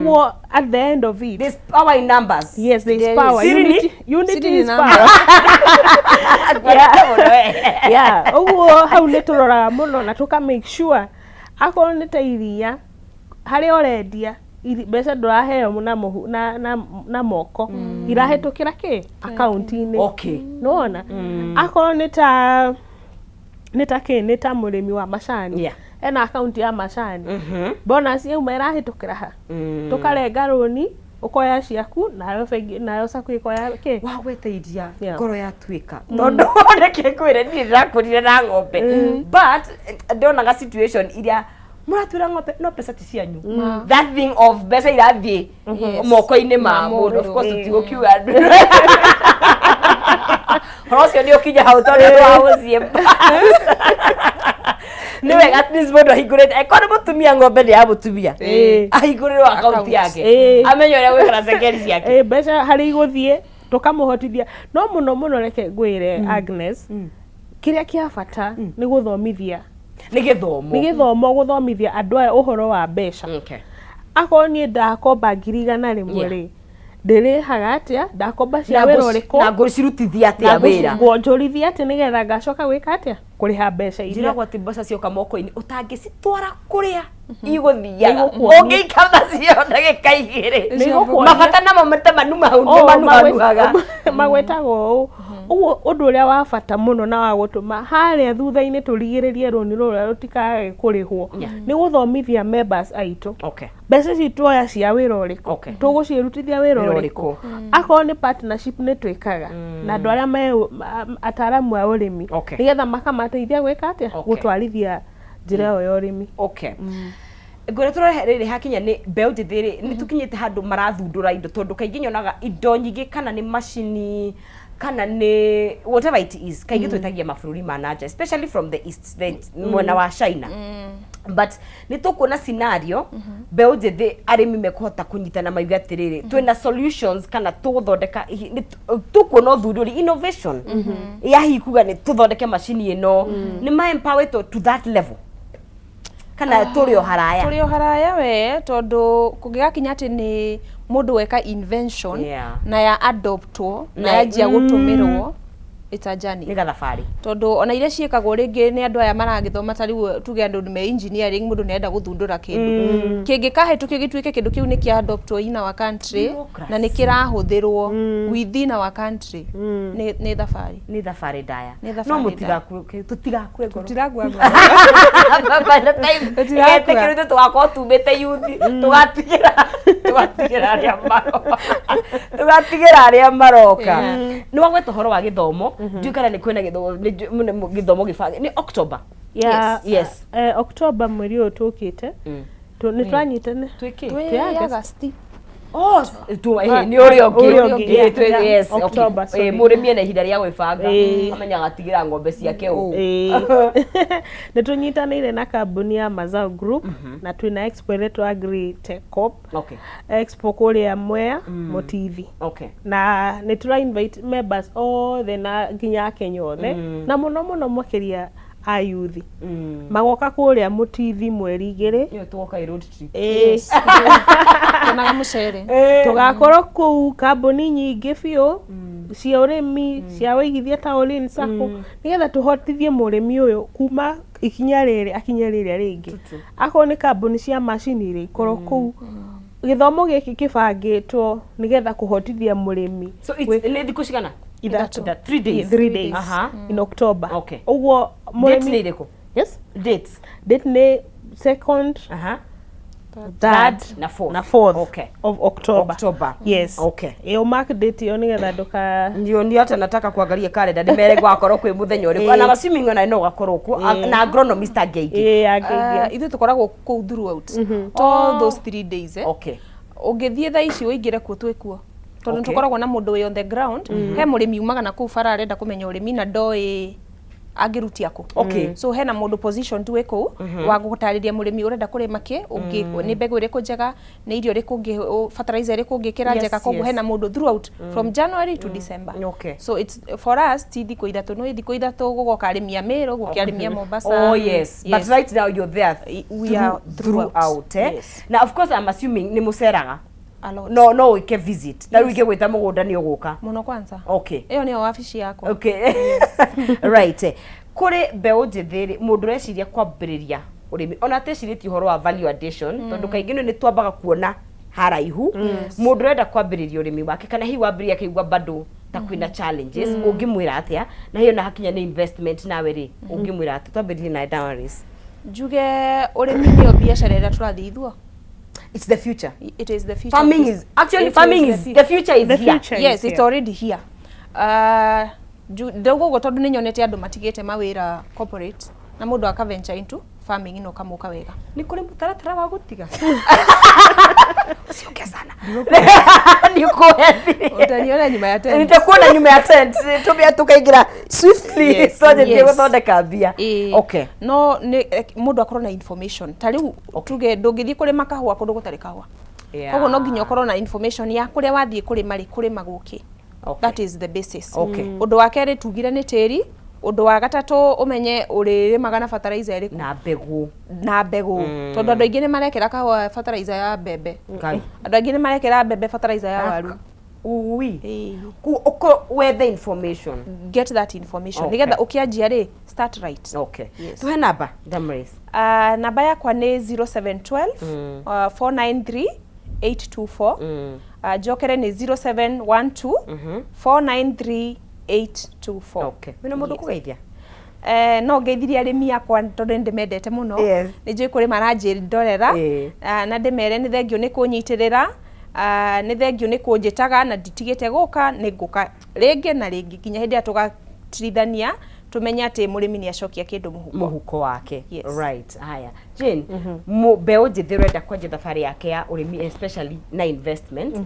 Well, at the end of it, there's power in numbers. Yes, there's power. Unity is power. Yeah. Oh, how neturora muno na tuka make sure akorwo nĩ ta iria harĩa ũrendia mbeca ndũraheo na moko irahetũkĩra kĩ account-inĩ. Okay. Nĩwona akorwo nĩ ta mũrĩmi wa macani. Yeah. Ena account ya macani. Bonus yauma ĩrahetũkĩra ha. Tũkarenga rũni ukoya ciaku nayo saku ikoya ke wa gweteithia ngoro ya twika tondu oneke kwire ni ndirakurire na ng'ombe but ndonaga situation iria muratwira ng'ombe no pesa ti cianyu that thing of pesa irathie moko-ini ma mundu of course tigukiuga rocio ni ukinya hau tondu ndwahucie ni wega at least mundu ahingurite ekono mutumia ng'ombe ni ya mutumia ahingurire account yake amenyo uria gwikara sekeri ciake mbeca hari iguthie tukamuhotithia no muno reke ngwire Agnes kiria kia bata ni guthomithia ni githomo guthomithia andu aya uhoro wa mbeca akorwo ni ndakomba 100 rimwe ri ndirihaga atia ndakomba cia wira uriku na ngucirutithia atia wira ngonjorithia ati nigetha ngacoka gwika atia kuriha mbeca iria njira gwati mbeca cioka moko-ini utangicitwara kuria iguthiaga ungiikama cio ndagika igiri mabata namo matamanu manuaga magwetagwo uguo undu uria wa bata muno na wa gutuma haria thutha-ini turigiririe runi ruria rutikage kurihwo ni guthomithia members aitu mbeca citu oya cia wira uriku tugucirutithia wira uriku akorwo ni partnership ni twikaga na andu aria me ataramu a urimi nigetha makamateithia gwika atia gutwarithia njira yo ya urimi ngore turoherere hakinya ni mbeu njithiri ni tukinyite handu marathundura indo tondu kaingi nyonaga indo nyingi kana ni machine kana ni whatever it is kaingi twetagia mabururi ma nanja especially from the east mwena wa China but ni tukuona scenario mbeu njithi arimi mekuhota kunyitana maiga atiriri twina solutions kana tuguthondeka tukuona uthunduri innovation ya hikuga ni tuthondeke machine ino ni ma empower to that level kana turio haraya we tondu kungigakinya ati ni mundu weka invention na ya adoptwo na yanjia gutumirwo it's a journey ni gathabari tondu ona iria ciekagwo ringi ni andu aya maragithoma tariu tuge andu me engineering mundu ni enda guthundura kindu kingikahetukio gituike kindu kiu ni kia adoptwo in our country na ni kirahuthirwo within our country ni thafari daya no mutigakue tutigakue ngoro tutiragwa baba na time tutigakue twako tumete yuthi tugatigira aria maroka ni wagweta horo wa githomo ndikana ni kwena githomo gifange ni October yes October mweri uyu tukite ni twanyitane twiki August ni uriongi yes October murimi na ihinda ria gwibanga amenya gatigira ng'ombe ciake ni tunyitanire na kambuni ya Mazao Group na twina expo yetu Agri Tech Corp expo kuria Mwea Motithi na ni tura invite members all the na nginya Kenya othe na muno makiria ayuthi magoka kuria Motithi mweri 2 yo tugoka road trip na mucere tugakorwo kuu kambuni nyingi biu cia urimi cia wigithia ta Olin Sacco nigetha tuhotithie murimi uyu kuma ikinya riri ringi akorwo ni kambuni cia macini ikorwo kuu githomo giki kibangitwo nigetha kuhotithia murimi so ni thiku cigana 3 days in October uguo murimi date niriko dates ni 2nd 3rd na 4th of October yes yo mark date yo nigetha nduka ndio ni hata nataka kuangalia calendar ndimere gwakorwo kwi muthenya uriku na assuming ona no gakorwo ku na agronomist angeigi ithu tukoragwo ku throughout all those 3 days ungithie tha ici uingire ku twikuo tondu tukoragwo na mundu on the ground he murimi umaga na ku fara arenda kumenya urimi na ndoi angirutia ku. Okay. So hena mundu position tu eko wa gutariria murimi urenda kurima ki ungi ni mbegu iriku njega ni irio riku ungi fertilizer iriku ungikira njega koguo hena mundu throughout from January to December. Okay. So it's for us ti thiko ithatu no thiko ithatu gugoka arimia Meru gukiarimia Mombasa. Oh yes. But right now you're there. We are throughout. Yes. Now of course I'm assuming ni muceraga. No wike visit. Na wike gwita mugunda ni uguka. Muno kwanza. Okay. Iyo ni wabici yako. Okay. Right. Kuri mbeu njithiri mundu reciria kwambiriria urimi ona teciritie uhoro wa value addition tondu kaingi ni twambaga kuona haraihu mundu renda kwambiriria urimi wake kana hi wambiriria kigwa bado ta kwina challenges ungimwira atia na hiyo na hakinya ni investment nawe ri ungimwira atia twambiririe na dowries juge urimi ni biashara ira turathi ithuo. It's the future. It is the future. Farming is actually farming is the future is here. Yes, it's already here. Ndogo tondu ni nyonete andu matigite mawira corporate na mundu aka venture into farming ino kamuka wega. Ni kuri mutaratara wa gutiga. Usioke sana. Niko heavy. Utaniona nyuma ya tent. Nitakuona nyuma ya tent. Tubia tukaingira swiftly so je guthondeka mbia. Okay. No ni mundu akorwo na information. Tariu tuge ndungithii kuri makahua kundu gutari kahua. Koguo no nginya ukorwo na information ya kuria wathii kuri mari kuri maguki. Okay. That is the basis. Okay. Undu wa keri tugire ni tiri, undu wa gatatu umenye uririmaga na fertilizer iriku na mbegu tondu andu aingi ni marekera kahua fertilizer ya mbembe andu aingi ni marekera mbembe fertilizer ya waru uko where the information get that information nigetha ukianjia ri start right. Okay. Tuhe namba Damaris. Namba yakwa ni 0712 493 824 jokere ni 0712 493 824. Okay. Wina mundu kugeithia? No ngeithirie arimi akwa tondu ndimendete muno. Ni njui kuri maranjiri ndorera na ndimere ni thengio ni kunyitirira ni thengio ni kunjitaga na nditigite guka ni nguka ringi na ringi kinya hindi atugatirithania tumenya ati murimi ni acokia kindu muhuko wake. Right. Haya Jane, mbeu njithii renda kwanja thabari yake ya urimi especially na investment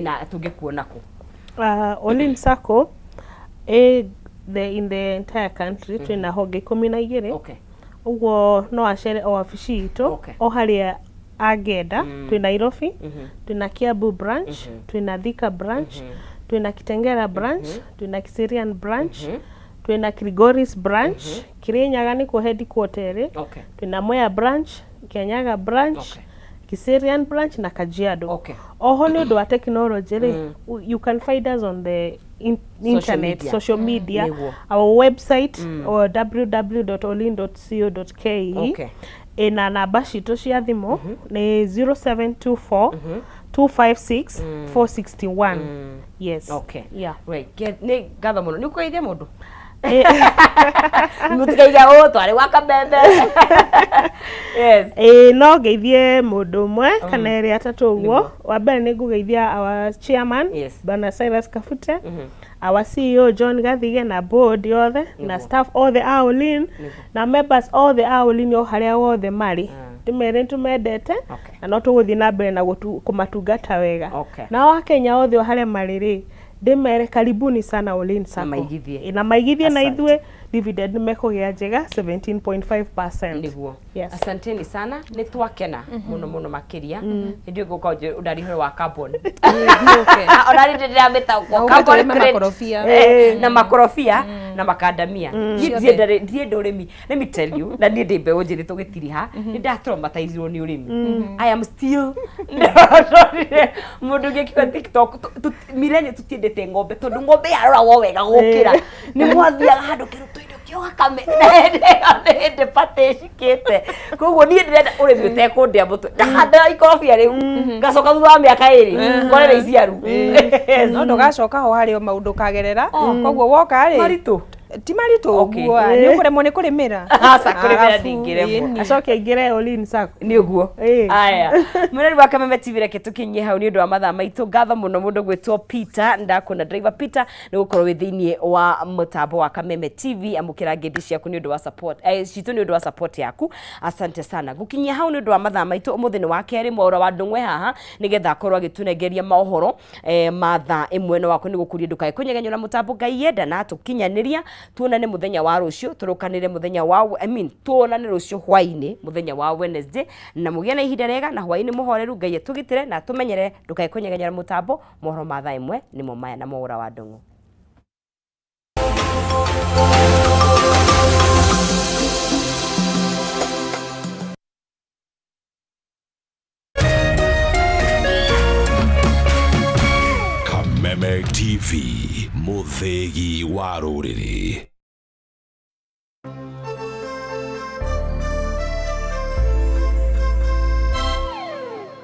na tungikuona ku Olin Sacco in the entire country twina honge 12. Okay. Uguo no acere o wabici itu o haria agenda twina Nairobi twina Kiambu branch twina Thika branch twina Kitengela branch twina Kiserian branch twina Kilgoris branch Kirinyaga ni ko headquarter twina Mwea branch Kianyaga branch Kiserian branch na Kajiado. Oho ni undu wa technology you can find us on the internet social media our website or www.olin.co.ke na namba citu cia thimu ni 0724 256 461. Yes. Okay. Yeah. Right. Ni gatha muno ni kugeithia mundu mutikaiga twari waka mbembe. Yes. No ngeithie mundu umwe kana eri atatu uguo. Wa mbere ni ngugeithia our chairman Bwana Cyrus Kafute, our CEO John Gathige na board yothe na staff all the Olin na members all the Olin yo haria wothe mari. Timere tumendete na no tuguthii na mbere na kumatungata wega. Na wa Kenya othe haria mari ri ndimere karibuni sana Olin Sacco na maigithie na ithue dividend mekugia njega 17.5%. Niguo. Asanteni sana ni twakena muno makiria ndio guka udariho wa carbon onari ndira meta carbon na makorofia na makandamia ndie ndurimi let me tell you na ndie ndimbe njiri tugitiriha ni ndatraumatizirwo ni urimi I am still mundu ngikika TikTok milenye tutiendete ngombe tondu ngombe yaroragwo wega gukira ni mwathiaga handu kiruto kame ende pate shikete koguo ni ndenda urimi utekundia mutu ndahanda ikorofia riu ngacoka thutha wa miaka iri ngorere iciaru no ndugacoka ho hari maundu kagerera koguo woka ri maritu ti marito guo ni ukuremwo ni kurimira asa kurimira ndingiremwo acoke ingire Olin Sacco ni uguo aya muneri wa Kameme TV reke tukinye hau ni undu wa mathaa maitu gatha muno mundu gwitwo Peter ndakuna driver Peter ni gukorwo wi thiini wa mutambo wa Kameme TV amukira ngedi ciaku ni undu wa support citu ni undu wa support yaku asante sana gukinyia hau ni undu wa mathaa maitu umuthi ni wa keri mwaura wa ndungwe haha nigetha akorwo agitunengeria mohoro mathaa imwe no wako ni gukuria ndukae kunyegenyo na mutambo ngai yenda na tukinyaniria tuonane muthenya wa rucio turukanire muthenya wa tuonane rucio hwaini muthenya wa Wednesday na mugie na ihinda rega na hwaini muhoreru Ngai tugitire na tumenyere ndukae kunyegenyera mutambo mohoro ma thaa imwe nimo maya na Mwaura wa Ndung'u. Kameme TV, muthegi wa rũrĩrĩ.